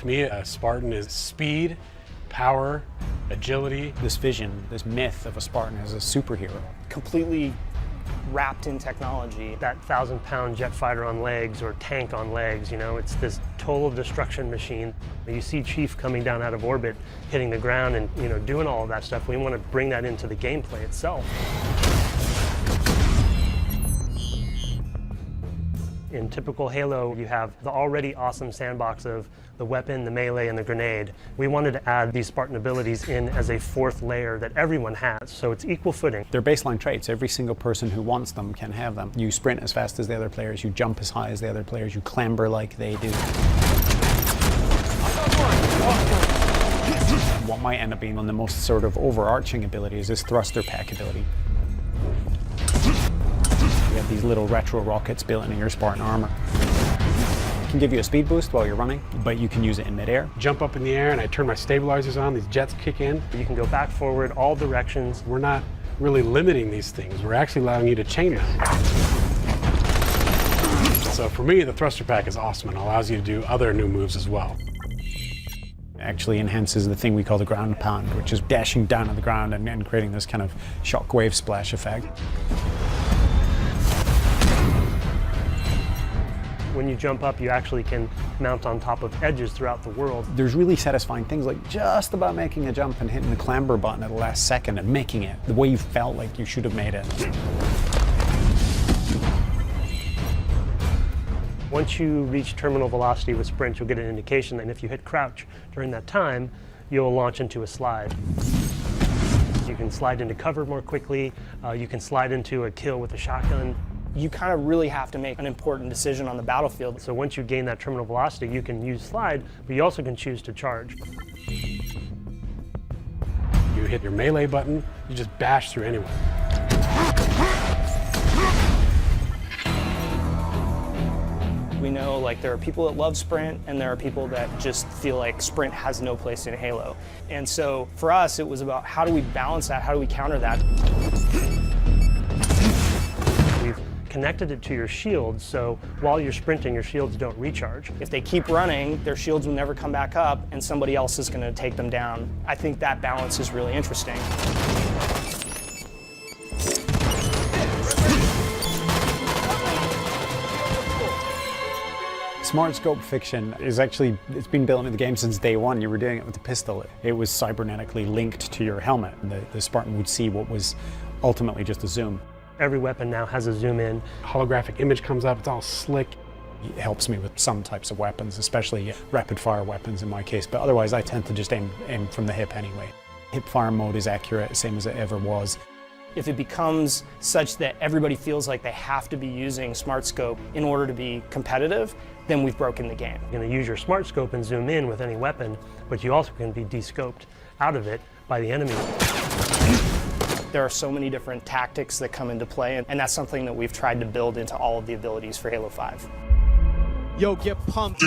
To me, a Spartan is speed, power, agility. This vision, this myth of a Spartan as a superhero. Completely wrapped in technology. That 1,000-pound jet fighter on legs or tank on legs, you know, it's this total destruction machine. You see Chief coming down out of orbit, hitting the ground and, you know, doing all of that stuff. We want to bring that into the gameplay itself. In typical Halo, you have the already awesome sandbox of the weapon, the melee, and the grenade. We wanted to add these Spartan abilities in as a fourth layer that everyone has, so it's equal footing. They're baseline traits. Every single person who wants them can have them. You sprint as fast as the other players, you jump as high as the other players, you clamber like they do. What might end up being one of the most sort of overarching abilities is thruster pack ability. You have these little retro rockets built into your Spartan armor. It can give you a speed boost while you're running, but you can use it in midair. Jump up in the air and I turn my stabilizers on, these jets kick in. You can go back, forward, all directions. We're not really limiting these things, we're actually allowing you to chain them. So for me, the thruster pack is awesome and allows you to do other new moves as well. It actually enhances the thing we call the ground pound, which is dashing down on the ground and creating this kind of shockwave splash effect. When you jump up, you actually can mount on top of edges throughout the world. There's really satisfying things like just about making a jump and hitting the clamber button at the last second and making it the way you felt like you should have made it. Once you reach terminal velocity with sprint, you'll get an indication that if you hit crouch during that time, you'll launch into a slide. You can slide into cover more quickly. You can slide into a kill with a shotgun. You kind of really have to make an important decision on the battlefield. So once you gain that terminal velocity, you can use slide, but you also can choose to charge. You hit your melee button, you just bash through anyone. We know like there are people that love sprint and there are people that just feel like sprint has no place in Halo. And so for us, it was about how do we balance that, how do we counter that? We've connected it to your shields, so while you're sprinting, your shields don't recharge. If they keep running, their shields will never come back up and somebody else is going to take them down. I think that balance is really interesting. Smart scope fiction is actually, it's been built into the game since day one. You were doing it with the pistol. It was cybernetically linked to your helmet. The Spartan would see what was ultimately just a zoom. Every weapon now has a zoom in. Holographic image comes up, it's all slick. It helps me with some types of weapons, especially rapid fire weapons in my case, but otherwise I tend to just aim from the hip anyway. Hip fire mode is accurate, same as it ever was. If it becomes such that everybody feels like they have to be using Smart Scope in order to be competitive, then we've broken the game. You're going to use your Smart Scope and zoom in with any weapon, but you also can be de-scoped out of it by the enemy. There are so many different tactics that come into play, and that's something that we've tried to build into all of the abilities for Halo 5. Yo, get pumped.